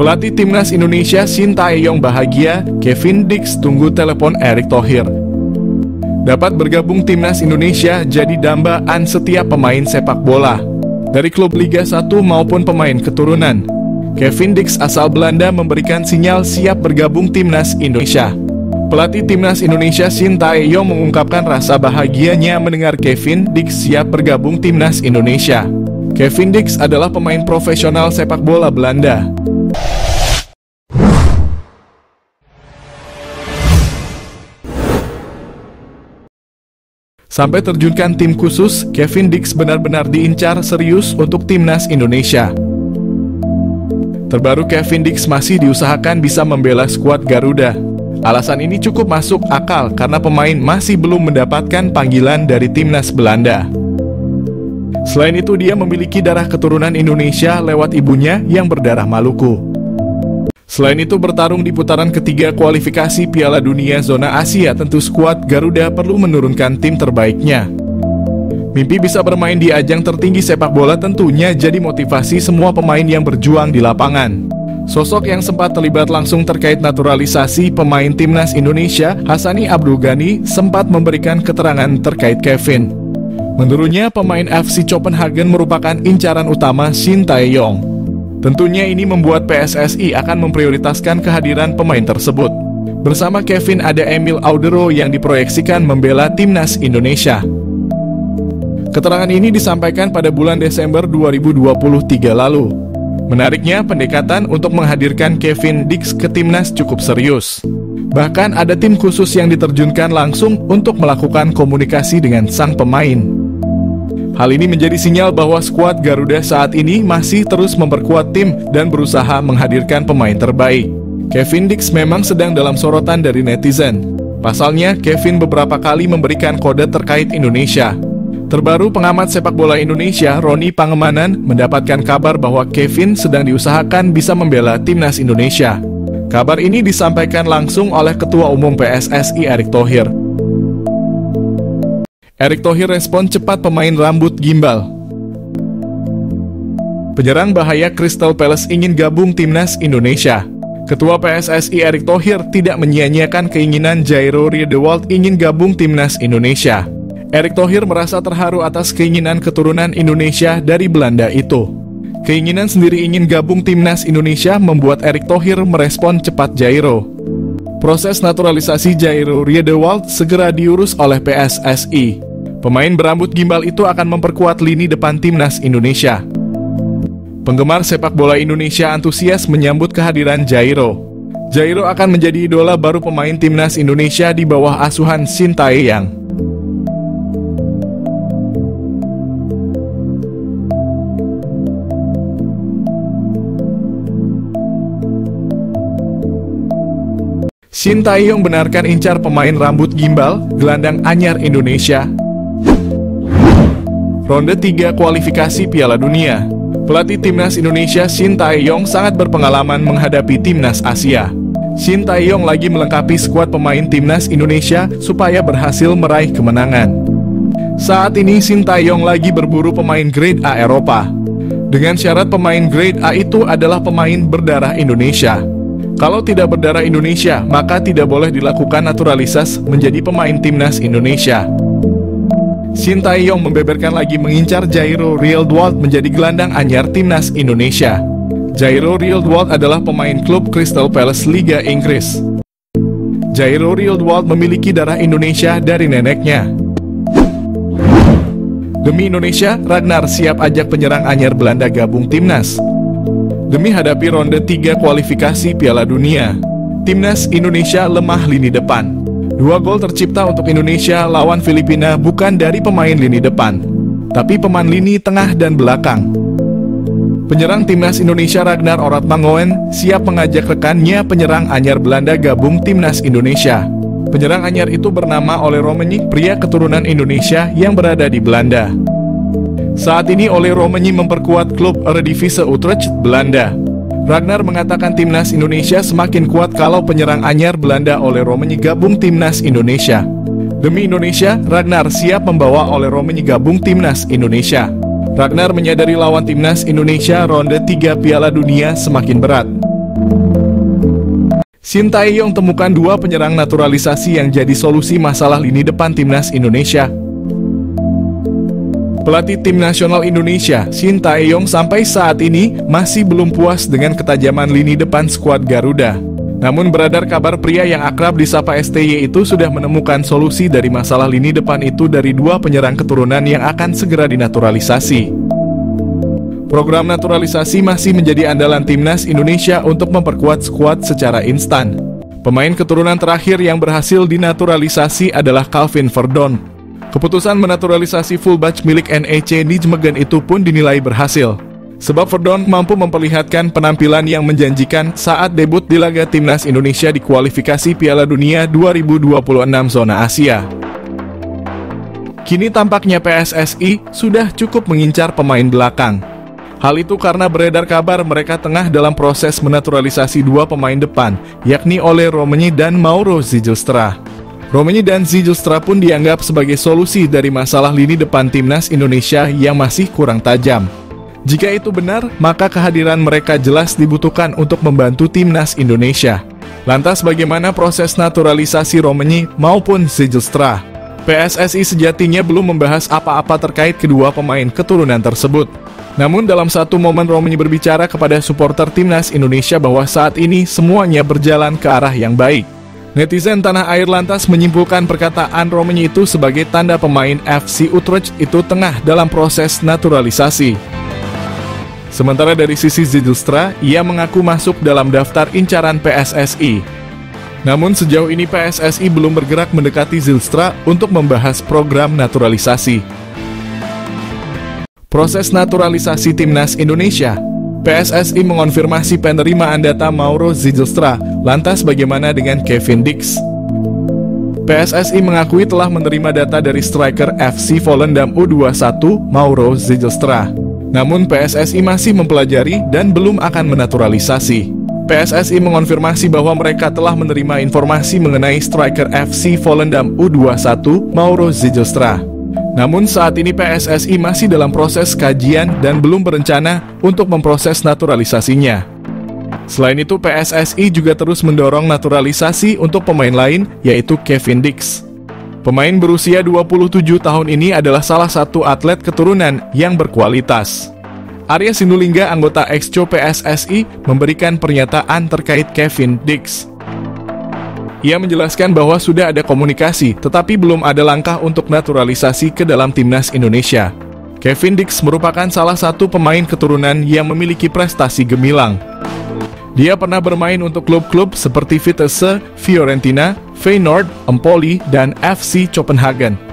Pelatih Timnas Indonesia Sintayong bahagia, Kevin Dix tunggu telepon Erick Thohir. Dapat bergabung Timnas Indonesia jadi dambaan setiap pemain sepak bola, dari klub Liga 1 maupun pemain keturunan. Kevin Dix asal Belanda memberikan sinyal siap bergabung Timnas Indonesia. Pelatih Timnas Indonesia Sintayong mengungkapkan rasa bahagianya mendengar Kevin Dix siap bergabung Timnas Indonesia. Kevin Dix adalah pemain profesional sepak bola Belanda. Sampai terjunkan tim khusus, Kevin Dix benar-benar diincar serius untuk Timnas Indonesia. Terbaru Kevin Dix masih diusahakan bisa membela skuad Garuda. Alasan ini cukup masuk akal karena pemain masih belum mendapatkan panggilan dari Timnas Belanda. Selain itu, dia memiliki darah keturunan Indonesia lewat ibunya yang berdarah Maluku. Selain itu, bertarung di putaran ketiga kualifikasi Piala Dunia Zona Asia, tentu skuad Garuda perlu menurunkan tim terbaiknya. Mimpi bisa bermain di ajang tertinggi sepak bola tentunya jadi motivasi semua pemain yang berjuang di lapangan. Sosok yang sempat terlibat langsung terkait naturalisasi pemain Timnas Indonesia, Hassani Abdul Ghani, sempat memberikan keterangan terkait Kevin. Menurutnya, pemain FC Copenhagen merupakan incaran utama Sintayong. Tentunya ini membuat PSSI akan memprioritaskan kehadiran pemain tersebut. Bersama Kevin ada Emil Audero yang diproyeksikan membela Timnas Indonesia. Keterangan ini disampaikan pada bulan Desember 2023 lalu. Menariknya, pendekatan untuk menghadirkan Kevin Dix ke Timnas cukup serius. Bahkan ada tim khusus yang diterjunkan langsung untuk melakukan komunikasi dengan sang pemain. Hal ini menjadi sinyal bahwa skuad Garuda saat ini masih terus memperkuat tim dan berusaha menghadirkan pemain terbaik. Kevin Dix memang sedang dalam sorotan dari netizen. Pasalnya, Kevin beberapa kali memberikan kode terkait Indonesia. Terbaru, pengamat sepak bola Indonesia, Roni Pangemanan, mendapatkan kabar bahwa Kevin sedang diusahakan bisa membela Timnas Indonesia. Kabar ini disampaikan langsung oleh Ketua Umum PSSI Erick Thohir. Erick Thohir respon cepat pemain rambut gimbal. Penyerang bahaya Crystal Palace ingin gabung Timnas Indonesia. Ketua PSSI Erick Thohir tidak menyia-nyiakan keinginan Jairo Riedewald ingin gabung Timnas Indonesia. Erick Thohir merasa terharu atas keinginan keturunan Indonesia dari Belanda itu. Keinginan sendiri ingin gabung Timnas Indonesia membuat Erick Thohir merespon cepat Jairo. Proses naturalisasi Jairo Riedewald segera diurus oleh PSSI. Pemain berambut gimbal itu akan memperkuat lini depan Timnas Indonesia. Penggemar sepak bola Indonesia antusias menyambut kehadiran Jairo. Jairo akan menjadi idola baru pemain Timnas Indonesia di bawah asuhan Sintayong. Sintayong benarkan incar pemain rambut gimbal, gelandang anyar Indonesia. Ronde 3 kualifikasi Piala Dunia. Pelatih Timnas Indonesia Sintayong sangat berpengalaman menghadapi Timnas Asia. Sintayong lagi melengkapi skuad pemain Timnas Indonesia supaya berhasil meraih kemenangan. Saat ini Sintayong lagi berburu pemain grade A Eropa. Dengan syarat pemain grade A itu adalah pemain berdarah Indonesia. Kalau tidak berdarah Indonesia, maka tidak boleh dilakukan naturalisasi menjadi pemain Timnas Indonesia. Sintayong membeberkan lagi mengincar Jairo Riedewald menjadi gelandang anyar Timnas Indonesia. Jairo Riedewald adalah pemain klub Crystal Palace Liga Inggris. Jairo Riedewald memiliki darah Indonesia dari neneknya. Demi Indonesia, Ragnar siap ajak penyerang anyar Belanda gabung Timnas. Demi hadapi ronde 3 kualifikasi Piala Dunia, Timnas Indonesia lemah lini depan. 2 gol tercipta untuk Indonesia lawan Filipina bukan dari pemain lini depan, tapi pemain lini tengah dan belakang. Penyerang Timnas Indonesia Ragnar Oratmangoen siap mengajak rekannya penyerang anyar Belanda gabung Timnas Indonesia. Penyerang anyar itu bernama Ole Romenyk, pria keturunan Indonesia yang berada di Belanda. Saat ini Ole Romenyk memperkuat klub Eredivisie Utrecht, Belanda. Ragnar mengatakan Timnas Indonesia semakin kuat kalau penyerang anyar Belanda Ole Romenyk gabung Timnas Indonesia. Demi Indonesia, Ragnar siap membawa Ole Romenyk gabung Timnas Indonesia. Ragnar menyadari lawan Timnas Indonesia ronde 3 Piala Dunia semakin berat. Sintayong temukan dua penyerang naturalisasi yang jadi solusi masalah lini depan timnas Indonesia. Pelatih tim nasional Indonesia, Sintayong, sampai saat ini masih belum puas dengan ketajaman lini depan skuad Garuda. Namun beredar kabar pria yang akrab disapa STY itu sudah menemukan solusi dari masalah lini depan itu dari dua penyerang keturunan yang akan segera dinaturalisasi. Program naturalisasi masih menjadi andalan timnas Indonesia untuk memperkuat skuad secara instan. Pemain keturunan terakhir yang berhasil dinaturalisasi adalah Calvin Verdon. Keputusan menaturalisasi fullback milik NEC Nijmegen itu pun dinilai berhasil, sebab Verdon mampu memperlihatkan penampilan yang menjanjikan saat debut di laga timnas Indonesia di kualifikasi Piala Dunia 2026 zona Asia. Kini tampaknya PSSI sudah cukup mengincar pemain belakang. Hal itu karena beredar kabar mereka tengah dalam proses menaturalisasi dua pemain depan, yakni Ole Romenyi dan Mauro Zijlstra. Romenyi dan Zijlstra pun dianggap sebagai solusi dari masalah lini depan timnas Indonesia yang masih kurang tajam. Jika itu benar, maka kehadiran mereka jelas dibutuhkan untuk membantu timnas Indonesia. Lantas bagaimana proses naturalisasi Romenyi maupun Zijlstra? PSSI sejatinya belum membahas apa-apa terkait kedua pemain keturunan tersebut. Namun dalam satu momen Romenyi berbicara kepada supporter timnas Indonesia bahwa saat ini semuanya berjalan ke arah yang baik. Netizen tanah air lantas menyimpulkan perkataan Romenyi itu sebagai tanda pemain FC Utrecht itu tengah dalam proses naturalisasi. Sementara dari sisi Zijlstra, ia mengaku masuk dalam daftar incaran PSSI. Namun sejauh ini PSSI belum bergerak mendekati Zijlstra untuk membahas program naturalisasi. Proses naturalisasi timnas Indonesia. PSSI mengonfirmasi penerimaan data Mauro Zijlstra. Lantas bagaimana dengan Kevin Dix? PSSI mengakui telah menerima data dari striker FC Volendam U21 Mauro Zijlstra. Namun PSSI masih mempelajari dan belum akan menaturalisasi. PSSI mengonfirmasi bahwa mereka telah menerima informasi mengenai striker FC Volendam U21 Mauro Zijlstra. Namun saat ini PSSI masih dalam proses kajian dan belum berencana untuk memproses naturalisasinya. Selain itu PSSI juga terus mendorong naturalisasi untuk pemain lain, yaitu Kevin Dix. Pemain berusia 27 tahun ini adalah salah satu atlet keturunan yang berkualitas. Arya Sinulinga, anggota Exco PSSI, memberikan pernyataan terkait Kevin Dix. Ia menjelaskan bahwa sudah ada komunikasi, tetapi belum ada langkah untuk naturalisasi ke dalam timnas Indonesia. Kevin Dix merupakan salah satu pemain keturunan yang memiliki prestasi gemilang. Dia pernah bermain untuk klub-klub seperti Vitesse, Fiorentina, Feyenoord, Empoli, dan FC Copenhagen.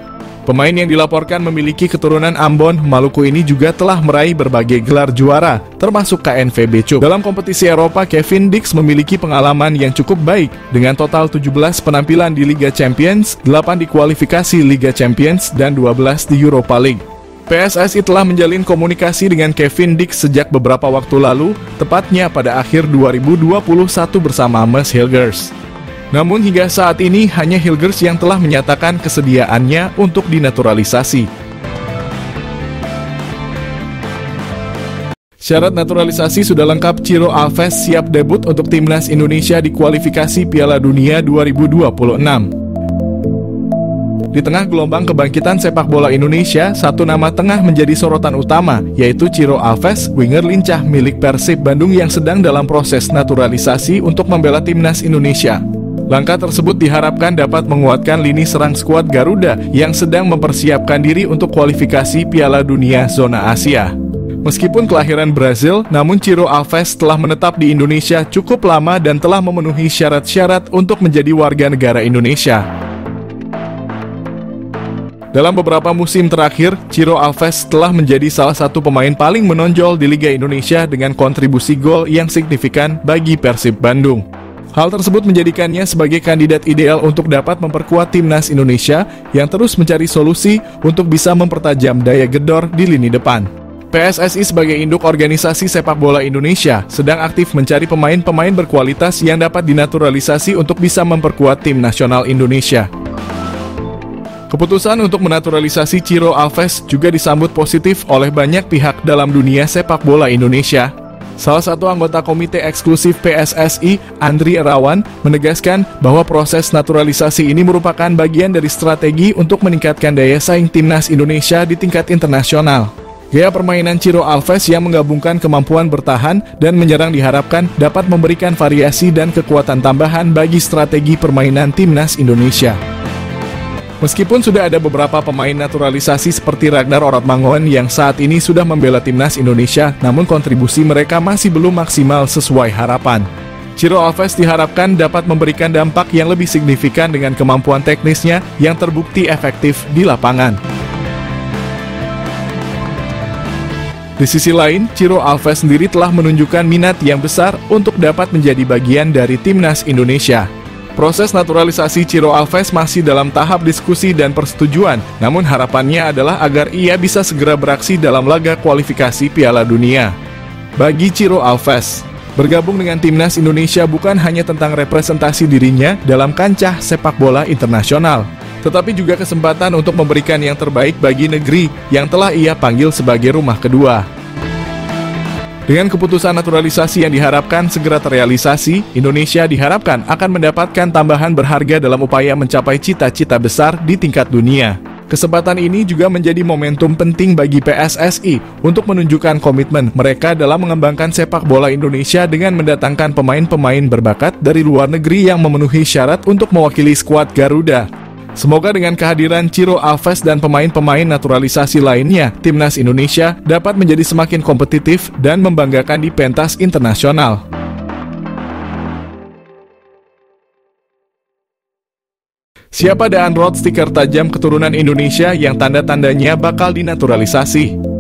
Pemain yang dilaporkan memiliki keturunan Ambon, Maluku ini juga telah meraih berbagai gelar juara, termasuk KNVB Cup. Dalam kompetisi Eropa, Kevin Dix memiliki pengalaman yang cukup baik, dengan total 17 penampilan di Liga Champions, 8 di kualifikasi Liga Champions, dan 12 di Europa League. PSSI telah menjalin komunikasi dengan Kevin Dix sejak beberapa waktu lalu, tepatnya pada akhir 2021 bersama Mes Hilgers. Namun hingga saat ini hanya Hilgers yang telah menyatakan kesediaannya untuk dinaturalisasi. Syarat naturalisasi sudah lengkap. Ciro Alves siap debut untuk timnas Indonesia di kualifikasi Piala Dunia 2026. Di tengah gelombang kebangkitan sepak bola Indonesia, satu nama tengah menjadi sorotan utama, yaitu Ciro Alves, winger lincah milik Persib Bandung yang sedang dalam proses naturalisasi untuk membela timnas Indonesia. Langkah tersebut diharapkan dapat menguatkan lini serang skuad Garuda yang sedang mempersiapkan diri untuk kualifikasi Piala Dunia zona Asia. Meskipun kelahiran Brazil, namun Ciro Alves telah menetap di Indonesia cukup lama dan telah memenuhi syarat-syarat untuk menjadi warga negara Indonesia. Dalam beberapa musim terakhir, Ciro Alves telah menjadi salah satu pemain paling menonjol di Liga Indonesia dengan kontribusi gol yang signifikan bagi Persib Bandung. Hal tersebut menjadikannya sebagai kandidat ideal untuk dapat memperkuat timnas Indonesia yang terus mencari solusi untuk bisa mempertajam daya gedor di lini depan. PSSI sebagai induk organisasi sepak bola Indonesia sedang aktif mencari pemain-pemain berkualitas yang dapat dinaturalisasi untuk bisa memperkuat tim nasional Indonesia. Keputusan untuk menaturalisasi Ciro Alves juga disambut positif oleh banyak pihak dalam dunia sepak bola Indonesia. Salah satu anggota Komite Eksklusif PSSI, Andri Irawan, menegaskan bahwa proses naturalisasi ini merupakan bagian dari strategi untuk meningkatkan daya saing timnas Indonesia di tingkat internasional. Gaya permainan Ciro Alves yang menggabungkan kemampuan bertahan dan menyerang diharapkan dapat memberikan variasi dan kekuatan tambahan bagi strategi permainan timnas Indonesia. Meskipun sudah ada beberapa pemain naturalisasi seperti Ragnar Oratmangoen yang saat ini sudah membela timnas Indonesia, namun kontribusi mereka masih belum maksimal sesuai harapan. Ciro Alves diharapkan dapat memberikan dampak yang lebih signifikan dengan kemampuan teknisnya yang terbukti efektif di lapangan. Di sisi lain, Ciro Alves sendiri telah menunjukkan minat yang besar untuk dapat menjadi bagian dari timnas Indonesia. Proses naturalisasi Ciro Alves masih dalam tahap diskusi dan persetujuan, namun harapannya adalah agar ia bisa segera beraksi dalam laga kualifikasi Piala Dunia. Bagi Ciro Alves, bergabung dengan timnas Indonesia bukan hanya tentang representasi dirinya dalam kancah sepak bola internasional, tetapi juga kesempatan untuk memberikan yang terbaik bagi negeri yang telah ia panggil sebagai rumah kedua. Dengan keputusan naturalisasi yang diharapkan segera terrealisasi, Indonesia diharapkan akan mendapatkan tambahan berharga dalam upaya mencapai cita-cita besar di tingkat dunia. Kesempatan ini juga menjadi momentum penting bagi PSSI untuk menunjukkan komitmen mereka dalam mengembangkan sepak bola Indonesia dengan mendatangkan pemain-pemain berbakat dari luar negeri yang memenuhi syarat untuk mewakili skuad Garuda. Semoga dengan kehadiran Ciro Alves dan pemain-pemain naturalisasi lainnya, timnas Indonesia dapat menjadi semakin kompetitif dan membanggakan di pentas internasional. Siapa Daan Roth stiker tajam keturunan Indonesia yang tanda-tandanya bakal dinaturalisasi?